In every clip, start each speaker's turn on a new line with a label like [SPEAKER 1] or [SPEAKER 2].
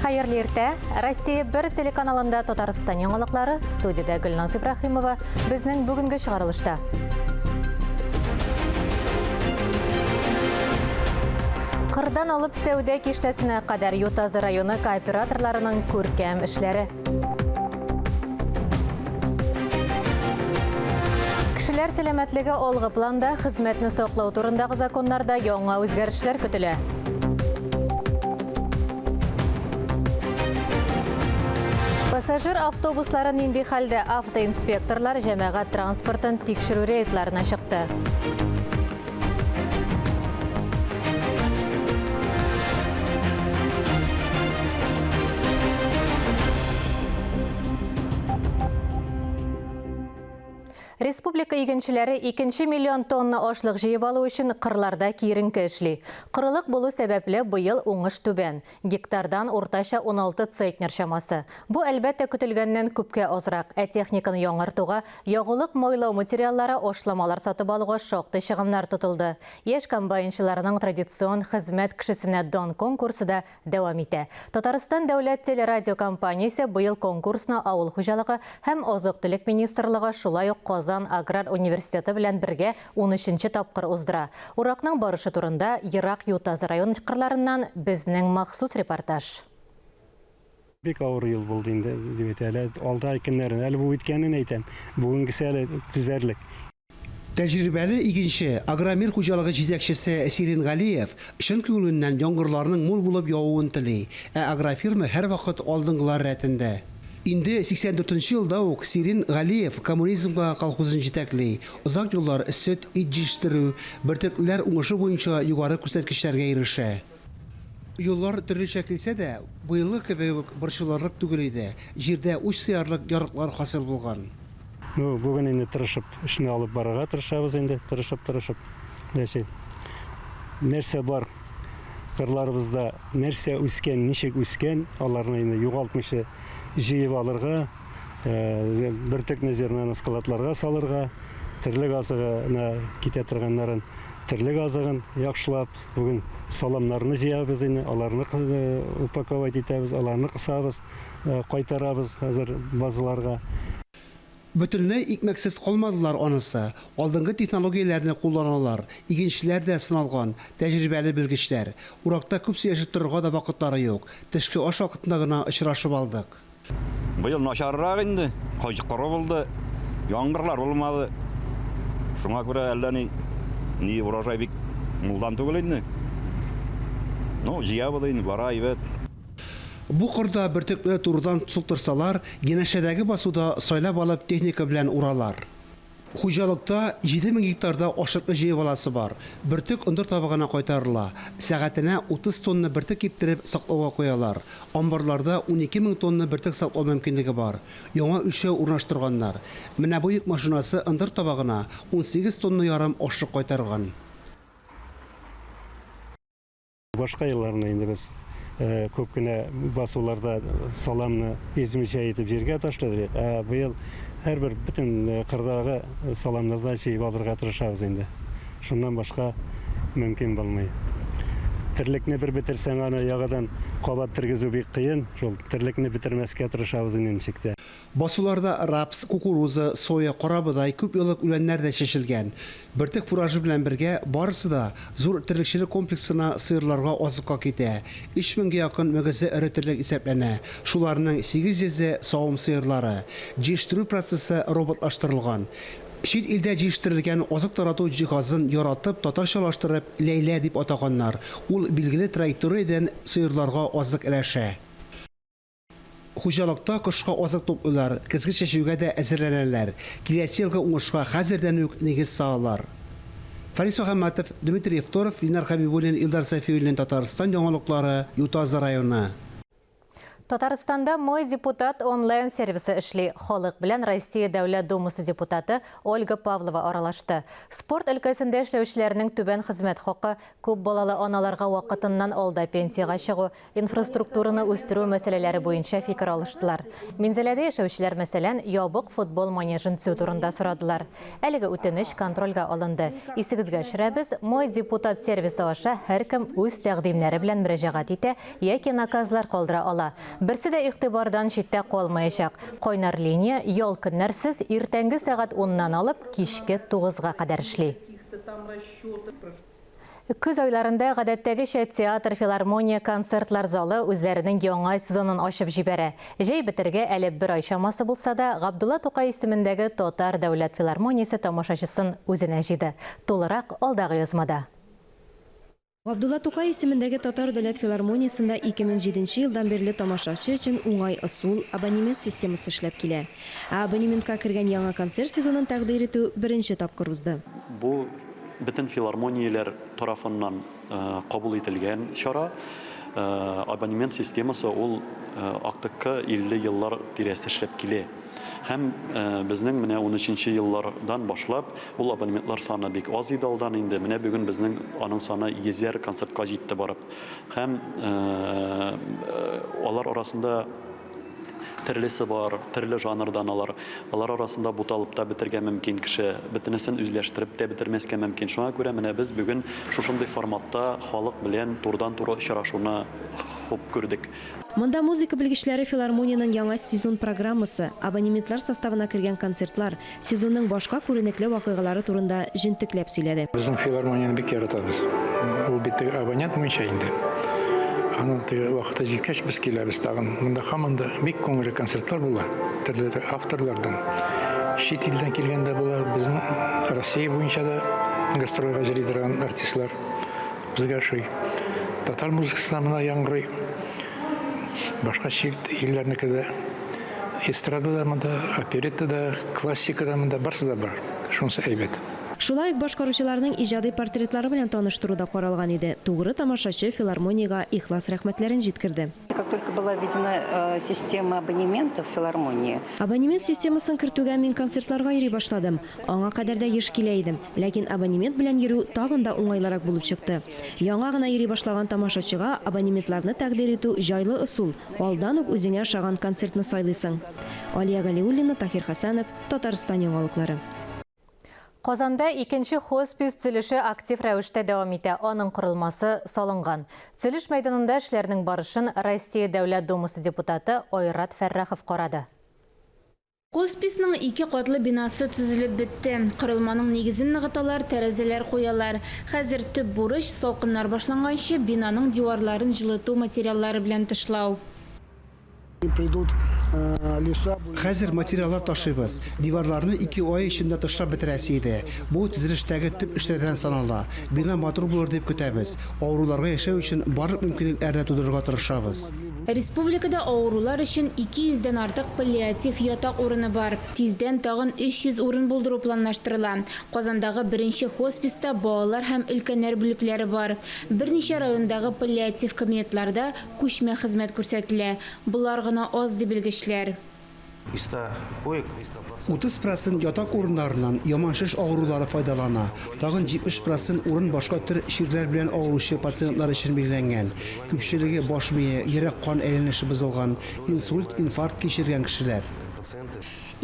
[SPEAKER 1] Hayırlı erте, Россия 1 телеканалында Татарстан яңалыклары, студияда Гүлназ Ибрахимова, безнең бүгенге чыгарылышта. Кырдан алып сәүдә киштәсенә кадәр Ютазы районы кооператорларының күркәм эшләре. Кешеләр сәламәтлеге алгы планда хезмәтне саклау турындагы законнарда яңа үзгәрешләр көтелә. Пассажир автобусларын нинди хәлдә автоинспекторлар җәмәгать транспортын тикшерү рейдларына чыкты. Республика игенчеләре 2 миллион тонна ашлык җыеп алу өчен кырларда киеренке эшли. Кырылык булу сәбәпле быел уңыш түбән. Гектардан уртача 16 центнер чамасы. Бу әлбәттә көтелгәннән күпкә азрак. Техниканы яңартуга, ягулык майлау материаллары ашламалар сатып алуга шактый чыгымнар тотылды. Яшь комбайнчыларның традицион хезмәт кешесенә дан конкурсы да дәвам итә. Татарстан дәүләт телерадио компаниясе быел конкурсны авыл хуҗалыгы һәм азык-төлек министрлыгы шулай ук Казан Аграр университеты белән бергә 13-нче тапкыр уздыра. Уракның барышы турында Ерак Ютазы район кырларыннан безнең махсус репортаж.
[SPEAKER 2] Бик авыр ел булды инде, дип әйтәләр. Алда икеннәрен әле бу үткәнен әйтәм. Бүгенгесе әле түзәрлек.
[SPEAKER 3] Тәҗрибәле игенче агромир хуҗалыгы җитәкчесе Сирин Галиев чын күңеленнән яңгырларның мул булып явуын тели. Агрофирма һәр вакыт алдынгылар рәтендә. Инде 84-нче елда ук Сирин Галиев коммунизмга колхозын җитәкли. Озак еллар сөт җитештерү, бертөкләр уңышы буенча югары күрсәткечләргә ирешә. Юллар төрлечә килсә дә, быелгы кебек борчылырлык түгел иде. Җирдә уч сыярлык ярыклар хасил булган.
[SPEAKER 2] Бүген инде тырышып, эшне алып барырга тырышабыз инде, тырышып. Нәрсә бар? Кырларыбызда нәрсә үскән, ничек үскән, аларны инде югалтмыйча җыеп алырга, бертөкне зернаны складларга салырга, терлек азыгына китә торганнарын терлек азыгын яхшылап, бүген саламнарны җыябыз инде, аларны упаковать итәбез, аларны кысабыз, кайтарабыз хәзер базаларга.
[SPEAKER 3] Бөтенләй икмәксез калмадылар анысы. Алдынгы технологияләрне кулланалар. Игенчеләр дә сыналган, тәҗрибәле белгечләр. Уракта күп сөйләшеп торырга да вакытлары юк. Төшке аш вакытында гына очрашып алдык.
[SPEAKER 4] Быел начаррак инде, кайчыккыры булды, яңгырлар булмады. Шуңа күрә әллә ни урожай бик мулдан түгел инде. Җыябыз инде, бара әйбәт.
[SPEAKER 3] Бу кырда бертөкле турыдан суктырсалар, янәшәдәге басуда сайлап алып техника белән уралар. Хуҗалыкта 7000 гектарда ашыклы җыеп аласы бар. Бертөк ындыр табыгына кайтарыла. Сәгатенә 30 тонна бертөк киптереп саклауга куялар. Амбарларда 12000 тонна бертөк саклау мөмкинлеге бар. Яңа үлчәү урнаштырганнар. Менә бу йөк машинасы ындыр табыгына 18 тонна ярым ашык кайтарган.
[SPEAKER 2] Башка елларны инде без күп кенә басуларда саламны измичә итеп җиргә ташладык. Быел һәрбер бөтен кырдагы саламнарда җыеп алырга тырышабыз инде. Шуннан башка мөмкин булмый. Терлекне бер битерсәң аны ягадан кабат тергезү бик кыен. Шул терлекне битермәскә тырышабыз инде ничектә.
[SPEAKER 3] Басуларда рапс, кукуруза, соя, карабыдай күп еллык үләннәр дә чәчелгән. Бертөк фуражы белән бергә барысы да зур терлекчелек комплексына сыерларга азыкка китә. 3000-гә якын мөгезе эре терлек исәпләнә. Шуларның 800-е савым сыерлары. Җитештерү процессы роботлаштырылган. Шит илдә җитештерелгән азык тарату җиһазын яратып, татарчалаштырып Ләйлә дип атаганнар. Ул билгеле траекториядан сыерларга азык өләшә. Хуҗалыкта кышка азык туплыйлар, көзге чәчүгә дә әзерләнәләр. Киләсе елгы уңышка хәзердән үк нигез салалар. Фарис Мөхәммәтов, Дмитрий Евторов, Ленар Хәбибуллин, Илдар Сафиуллин, Татарстан яңалыклары, Ютазы районы.
[SPEAKER 1] Татарстанда мой депутат онлайн сервисы эшли. Халық белән Россия Дәүләт Думасы депутаты Ольга Павлова аралашты. Спорт өлкәсендә эшләүчеләрнең түбән хезмәт хакы, күп балалы аналарга вакытыннан алда пенсияга чыгу, инфраструктураны үстерү мәсьәләләре буенча фикер алыштылар. Минзәләдә яшәүчеләр мәсәлән ябык футбол манежын төзү турында сорадылар. Әлеге үтенеч контрольгә алынды. Исегезгә төшерәбез, мой депутат сервисы аша һәркем үз тәкъдимнәре белән мөрәҗәгать итә яки наказлар калдыра ала. Берсе дә игътибардан читтә калмаячак. Койнар линия ял көннәрсез иртәнге сәгать 10-нан алып кичке 9-га кадәр эшли. Көз айларында гадәттәгечә театр, филармония, концертлар залы үзләренең яңа сезонын ачып җибәрә. Җәй бетергә әле бер ай чамасы булса да, Габдулла Тукай исемендәге Татар дәүләт филармониясе тамашачысын үзенә җыйды. Тулырак алдагы язмада.
[SPEAKER 5] Габдулла Тукай исемендәге Татар дәүләт филармониясында 2007 елдан бирле тамашачы өчен уңай ысул абонемент системасы эшләп килә. Абонементка кергән яңа концерт сезонын тәкъдир итү беренче тапкыр узды.
[SPEAKER 6] Бу бөтен филармонияләр тарафыннан кабул ителгән чара. Абонемент системасы ул актыкка 50 еллар тирәсе эшләп килә. Һәм безнең менә 13нче еллардан башлап ул абонементлар саны бик аз иде алдан инде. Менә бүген безнең аның саны 100 концертка җитте барып. Һәм алар арасында төрлесе бар, төрле жанрдан алар арасында буталып та бетергә мөмкин кеше, бөтенесен үзләштереп тә бетермәскә мөмкин. Шуңа күрә менә без бүген шушындый форматта халык белән турыдан-туры очрашуны хуп күрдек.
[SPEAKER 5] Монда музыка белгечләре филармониянең яңа сезон программасы, абонементлар составына кергән концертлар, сезонның башка күренекле вакыйгалары турында җентекләп сөйләде.
[SPEAKER 7] Безнең филармонияны бик яратабыз. Ул бит абонент буенча инде. Аның вакыты җиткәч без киләбез тагын. Монда һаманда бик күңелле концертлар була. Төрле авторлардан. Чит илдән килгәндә була. Безнең Россия буенча да гастрольгә җыри торган артистлар безгә шуй. Татар музыкасына менә яңгырый. Башка чит илләрнеке дә эстрадада монда, опереттада, классикада монда барсы да бар. Шунысы әйбәт.
[SPEAKER 5] Шулай ук башкаручыларның иҗади портретлары белән таныштыру да каралган иде. Тугры тамашачы филармониягә ихлас рәхмәтләрен җиткерде.
[SPEAKER 8] Как только была введена система абонементов в филармонии.
[SPEAKER 5] Абонемент системасын кертүгә мин концертларга йөри башладым. Аңа кадәр дә еш килә идем, ләкин абонемент белән йөрү тагын да уңайлырак булып чыкты. Яңа гына йөри башлаган тамашачыга абонементларны тәкъдир итү җайлы ысул. Алдан ук үзеңә ошаган концертны сайлыйсың. Алия Галиуллина, Тахир Хасанов, Татарстан яңалыклары.
[SPEAKER 1] Казанда икенче хоспис төзелеше актив рәвештә дәвам итә. Аның корылмасы салынган. Төзелеш мәйданында эшләрнең барышын Россия Дәүләт Думасы депутаты Ойрат Фәррәхов карады.
[SPEAKER 9] Хосписның 2 катлы бинасы төзелеп бетте. Корылманың нигезен ныгыталар, тәрәзәләр куялар. Хәзер төп бурыч салкыннар башланганчы бинаның диварларын жылыту материаллары белән тышлау.
[SPEAKER 3] Хәзер материаллар ташыйбыз. Диварларны 2 ай эчендә ташлап бетерәсе иде. Бу төзелештәге төп эшләрдән санала. Бина матур булыр дип көтәбез. Авыруларга яшәү өчен барлык мөмкинлекләрне тудырырга тырышабыз.
[SPEAKER 9] Республикада авырулар өчен 200-дән артык паллиатив ятак урыны бар. Тиздән тагын 300 урын булдыру планлаштырыла. Казандагы беренче хосписта балалар һәм өлкәннәр бүлекләре бар. Берничә райондагы паллиатив кабинетларда күчмә хезмәт күрсәтелә. Булар гына аз дип белгечләр.
[SPEAKER 3] 30% ятак урыннарынан яманшыш авырулары файдалана. Тагын 70% урын башка төр ширләр белән авыручы пациентлар өчен билгеләнгән. Күпчелеге баш мие, йөрәк кан әйләнеше бозылган, инсульт, инфаркт кичергән кешеләр.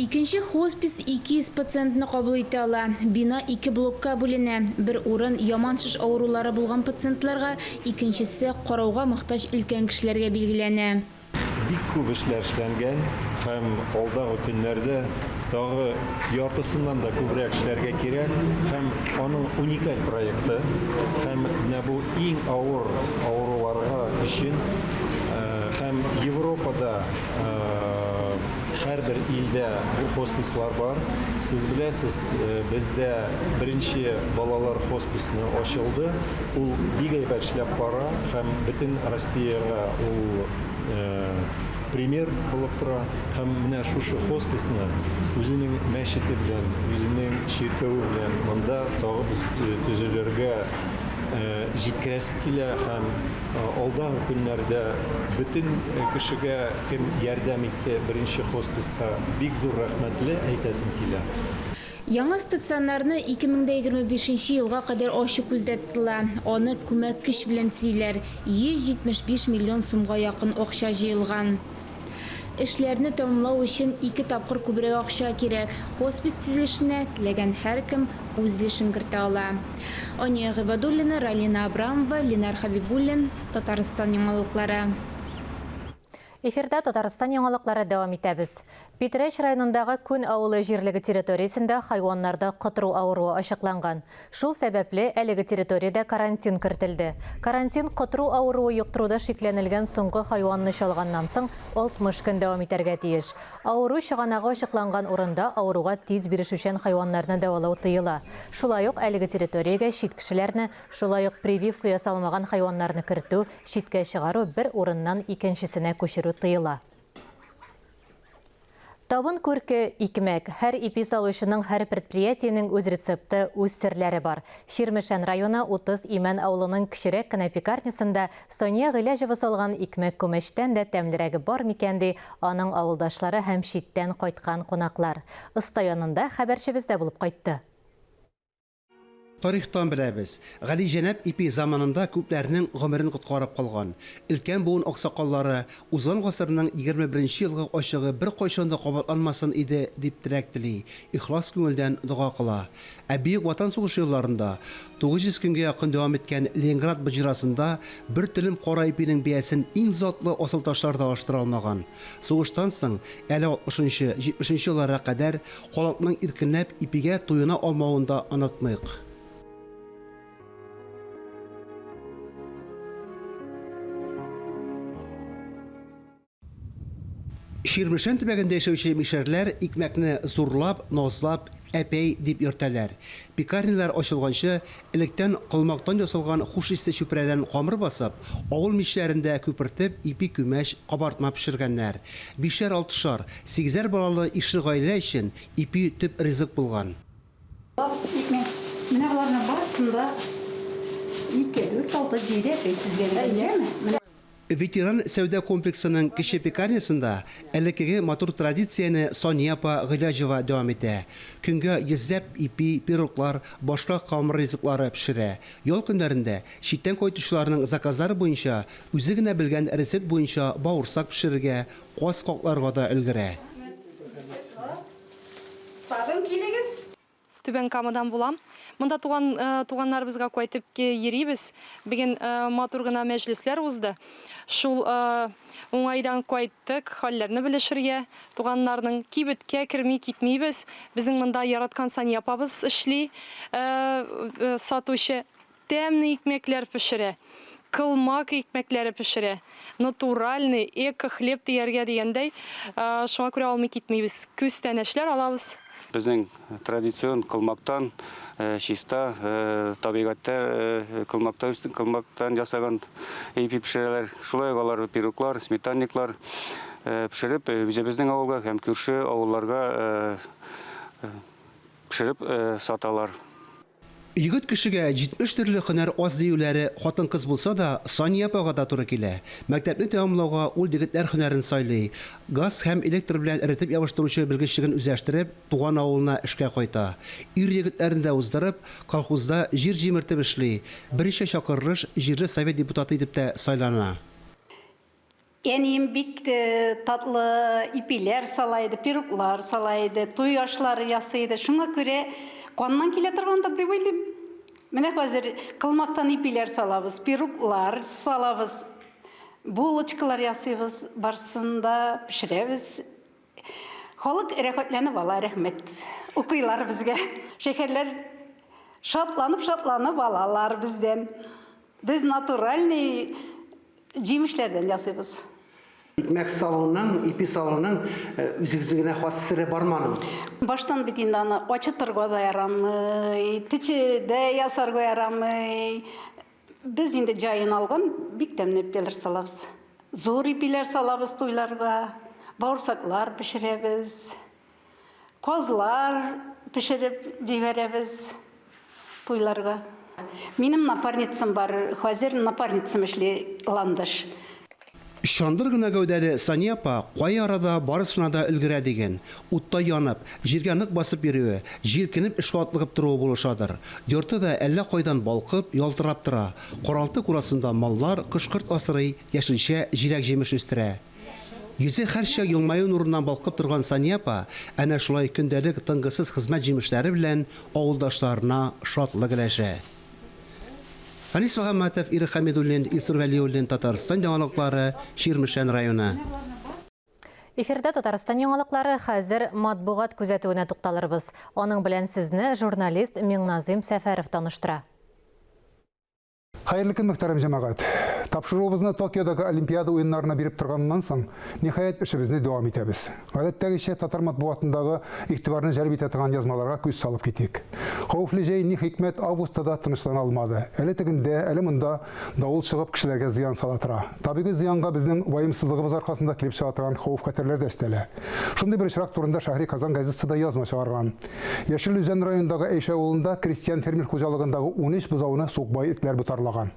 [SPEAKER 9] Икенче хоспис 200 пациентны кабул итә ала. Бина 2 блокка бүленә. Бер урын яманшыш авырулары булган пациентларга, икенчесе карауга мохтаҗ өлкән кешеләргә билгеләнә.
[SPEAKER 10] Бик күп эшләр эшләнгән һәм алдагы көннәрдә тагы яртысыннан да күбрәк эшләргә кирәк һәм аның уникаль проекты һәм менә бу иң авыр авыруларга өчен һәм Европада һәрбер илдә бу хоспислар бар. Сез беләсез, бездә беренче балалар хосписны ачылды. Ул бик әйбәт эшләп бара һәм бөтен Россиягә ул пример булып тора һәм менә шушы хосписны үзенең мәчете белән, үзенең ширкәве белән монда тагы без төзелергә җиткерәсе килә һәм алдагы көннәрдә бөтен кешегә кем ярдәм итте беренче хосписка бик зур рәхмәтле әйтәсем килә.
[SPEAKER 9] Яңа стационарны 2025 елга кадәр ачу күздә тотыла. Аны күмәк көч белән төзиләр. 175 миллион сумга якын акча җыелган. Эшләрне тәмамлау өчен 2 тапкыр күбрәк акча кирәк. Хоспис төзелешенә теләгән һәркем үз өлешен кертә ала. Ания Гыйбадуллина, Ралина Абрамова, Ленар Хабибуллин, Татарстан яңалыклары.
[SPEAKER 1] Эфирда Татарстан яңалыклары дәвам итәбез. Питрәч районындагы Күн авылы җирлеге территориясендә хайваннарда кытру авыруы ачыкланган. Шул сәбәпле әлеге территориядә карантин кертелде. Карантин кытру авыруы юктыруда шикләнелгән соңгы хайванны чалганнан соң 60 көн дәвам итәргә тиеш. Авыру чыганагы ачыкланган урында авыруга тиз бирешүчән хайваннарны дәвалау тыела. Шулай ук әлеге территориягә чит кешеләрне, шулай ук прививка ясалмаган хайваннарны кертү, читкә чыгару бер урыннан икенчесенә күчерү тыела. Табын күрке икмәк. Һәр ипи салучының, һәр предприятиенең үз рецепты, үз серләре бар. Ширмешән районы 30 Имән авылының кечерәк кенә пекарнясында Сония Гыйләҗева салган икмәк күмәчтән дә тәмлерәге бар микән ди аның авылдашлары һәм читтән кайткан кунаклар. Ыста янында хәбәрчебездә булып кайтты.
[SPEAKER 3] Тарихтан беләбез. Гали Җәнәп ипи заманында күпләрнең гомерен коткарып калган. Өлкән буын аксакаллары узган гасырның 21 елгы ачыгы бер кайчан да кабатланмасын иде дип теләк тели. Ихлас күңелдән дуга кыла. Ә бөек ватан сугышы елларында 900 көнгә якын дәвам иткән Ленинград баҗырасында бер телем кара ипинең биясен иң затлы асыл ташларда аштыра алмаган. Сугыштан соң әле 60-70 елларга кадәр халыкның иркенләп ипигә туена алмавын да онытмыйк. Ширмешән төбәгендә яшәүче мишәрләр икмәкне зурлап, назлап, әпәй дип йөртәләр. Пекарнялар ачылганчы, электән кылмактан ясалган хуш исле чүпрәдән камыр басып, авыл мишләрендә күпертеп ипи күмәч, кабартма пешергәннәр. 5-6, 8 балалы ишле гаилә өчен ипи төп ризык булган.
[SPEAKER 8] Менә аларның барысында 2-4-6 җирдә сезгә.
[SPEAKER 3] Ветеран сәүдә комплексының кече пекарнясында элеккеге матур традицияне Сония Гыйләҗева дәвам итә. Көнгә йөзләп ипи, пироглар, башка камыр ризыклары пешерә. Ял көннәрендә читтән кайтучыларның заказлары буенча үзе генә белгән рецепт буенча бавырсак пешерергә, каз какларга да өлгерә.
[SPEAKER 11] Түбән Камадан булам. Монда туганнарыбызга кайтып йөрибез. Бүген матур гына мәҗлесләр узды. Шул уңайдан кайттык, хәлләрне белешергә. Туганнарның кибеткә кирми китмибез. Безнең монда яраткан Сания апабыз эшли, сатучы тәмле икмәкләр пешерә. Кылмак икмәкләре пешерә. Натуральный, эко хлеб дияргә дигәндәй, шуңа күрә алмый китмибез. Күстән эшләр алабыз.
[SPEAKER 12] Безнең традицион кылмактан, чиста, табигатьтә кылмактан ясаган ипи пешерәләр. Шулай алар пироглар, сметанниклар пешереп, безнең авылга һәм күрше авылларга пешереп саталар.
[SPEAKER 3] Егет кешегә 70 төрле һөнәр аз диюләре хатын-кыз булса да, Сония апага да туры килә. Мәктәпне тәмамлауга ул егетләр һөнәрен сайлый. Газ һәм электр белән эретеп ябыштыручы белгечлеген үзләштереп, туган авылына эшкә кайта. Ир егетләрен дә уздырып, колхозда җир җимертеп эшли. Берничә чакырыш җирле совет депутаты итеп тә сайлана.
[SPEAKER 8] Әнием бик татлы ипиләр салайды, пироглар салайды, туй ашлары ясайды. Шуңа күрә Қоннан келе тұрғандыр деп ойлайм. Менә хәзер кылмактан ипиләр салабыз, пироглар салабыз, булочкалар ясыйбыз, барсында пешерәбез. Халык рәхәтләнеп ала, рәхмәт. Укыйлар безгә. Шәһәрләр шатланып алалар бездән. Без натуральный җимешләрдән ясыйбыз.
[SPEAKER 3] Икмәк салуның, ипи салуның үзегезгенә хас сире барманың.
[SPEAKER 8] Баштан бит инде аны ачытырга да ярамый, тичедә ясарга ярамый. Без инде җайын алган бик тәмле ипиләр салабыз. Зур ипиләр салабыз туйларга, бавырсаклар пешерәбез, казлар пешереп җибәрәбез туйларга. Минем напарницам бар, хәзер напарницам эшли ландыш.
[SPEAKER 3] Шандыр гына гәүдәле Сания апа кай арада барысына да өлгерә дигән. Утта янып, җиргә нык басып йөрүе, җиркенеп эшкә атлыгып торуы булышадыр. Йорты да әллә кайдан балкып, ялтырап тора. Каралты курасында маллар кышкырт асрый, яшелчә, җиләк җимеш үстерә. Йөзе һәрчә елмаю нурыннан балкып торган Сания апа әнә шулай көндәлек тынгысыз хезмәт җимешләре белән авылдашларына шатлык өләшә. Фанис Мөхәммәтов, Ира Хәмидуллин, Илсур Вәлиуллин, Татарстан яңалыклары, Ширмешән районы.
[SPEAKER 1] Эфирдә Татарстан яңалыклары хәзер матбугат күзәтүенә тукталырбыз. Аның белән сезне журналист Миңназим Сәфәров таныштыра.
[SPEAKER 13] Хайырлы көн, мөхтәрәм җәмәгать. Тапшыруыбызны Токиодагы Олимпиада уеннарына биреп торганнан соң, ниһаять эшебезне дәвам итәбез. Гадәттәгечә татар матбугатындагы игътибарны җәлеп итә торган язмаларга күз салып китик. Хәвефле җәй ни хикмәт августта да тынычлана алмады. Әле тегендә, әле монда давыл чыгып кешеләргә зыян сала тора. Табигый зыянга безнең ваемсызлыгыбыз аркасында килеп чыга торган хәвеф-хәтерләр дә өстәлә. Шундый бер очрак турында Шәһри Казан газетасы да язма чыгарган. Яшел Үзән районындагы Әйшә авылында крестьян фермер хуҗалыгындагы 13 бозауны сукбай этләр бутарлаган.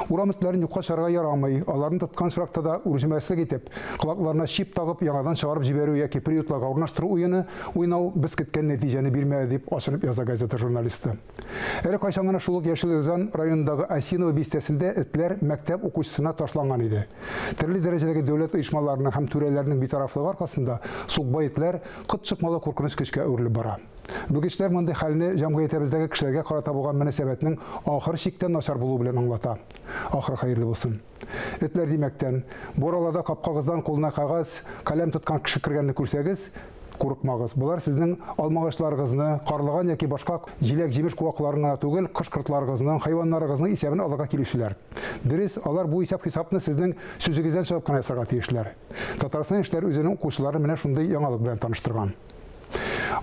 [SPEAKER 13] Урам этләрен юкка чыгарга ярамый, аларны тоткан чыракта да үрҗемәслек итеп, колакларына чип тагып, яңадан чыгарып җибәрү яки приютларга урнаштыру уйнау без көткән нәтиҗәне бирмәде дип ачынып яза газета журналисты. Әле кайчан гына шул ук Яшел Үзән районындагы Осиново бистәсендә этләр мәктәп укучысына ташланган иде. Төрле дәрәҗәдәге дәүләт оешмаларының һәм түрәләрнең битарафлыгы аркасында сукбай этләр кытчыкмалы куркыныч көчкә әверелеп бара. Бу кешеләр мондый хәлне җәмгыятебездәге кешеләргә карата булган мөнәсәбәтнең ахыр чиктән начар булуы белән аңлата. Ахыр хәерле булсын. Этләр димәктән, боралада капкагыздан кулына кагаз, каләм тоткан кеше кергәнне күрсәгез, курыкмагыз. Булар сезнең алмагачларыгызны, карлыган яки башка җиләк-җимеш куакларына түгел, кош-кортларыгызның, хайваннарыгызның исәбен алырга килүчеләр. Дөрес, алар бу исәп-хисапны сезнең сүзегездән чыгып кына ясарга тиешләр. Татарстан эшләр үзенең укучылары менә шундый яңалык белән таныштырган.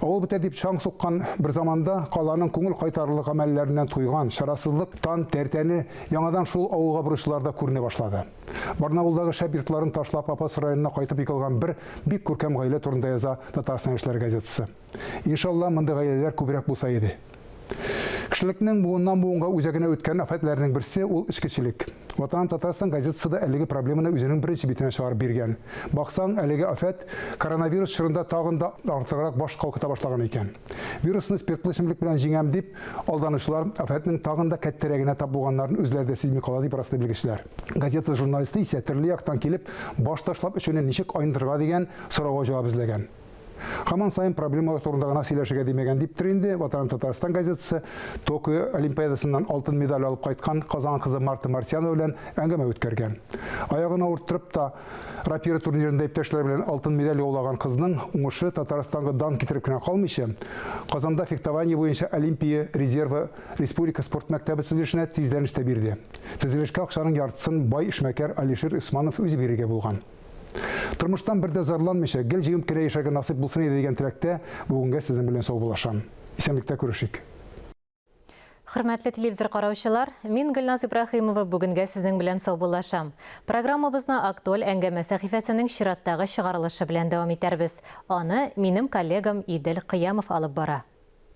[SPEAKER 13] Авыл бетә дип шаң суккан бер заманда каланың күңел кайтарлык гамәлләреннән туйган шарасызлык тан тәртәне яңадан шул авылга бурычларда күренә башлады. Барнауылдагы шәп йортларын ташлап Апас районына кайтып икылган бер бик күркәм гаилә турында яза Татарстан эшләр газетасы. Иншалла, мондый гаиләләр күбрәк булса иде. Кешелекнең буыннан буынга үзәгенә үткән афәтләрнең берсе ул эчкечелек. Ватан Татарстан газетасы да әлеге проблеманы үзенең беренче битенә чыгарып биргән. Баксаң, әлеге афәт коронавирус чорында тагын да артыграк баш калкыта башлаган икән. Вирусны спиртлы эчемлек белән җиңәм дип, алданучылар афәтнең тагын да кәттәрәгенә тап булганнарын үзләре дә сизми кала дип раслый белгечләр. Газета журналисты исә төрле яктан килеп, баш ташлап эшенә ничек айындырырга дигән сорауга җавап эзләгән. Һаман сайын проблемалар турында гына сөйләшергә димәгән дип инде Ватан Татарстан газетасы Токио Олимпиадасыннан алтын медаль алып кайткан Казан кызы Марта Марсианова белән әңгәмә үткәргән. Аягына урттырып та рапира турнирында иптәшләр белән алтын медаль яулаган кызның уңышы Татарстанга дан китереп кенә калмыйча, Казанда фехтование буенча Олимпия резервы Республика спорт мәктәбе төзелешенә тизләнеш тә бирде. Төзелешкә акчаның яртысын бай эшмәкәр Алишер Усманов үзе бирергә булган. Тормыштан бер дә зарланмыйча, гел җыгып кенә яшәргә насыйп булсын иде дигән теләктә бүгенгә сезнең белән саубуллашам. Исәнлектә күрешик.
[SPEAKER 1] Хөрмәтле телевизор караучылар, мин Гөлназ Ибраһимова бүгенгә сезнең белән саубуллашам. Программабызны актуаль әңгәмә сәхифәсенең чираттагы чыгарылышы белән дәвам итәрбез. Аны минем коллегам Идел Кыямов алып бара.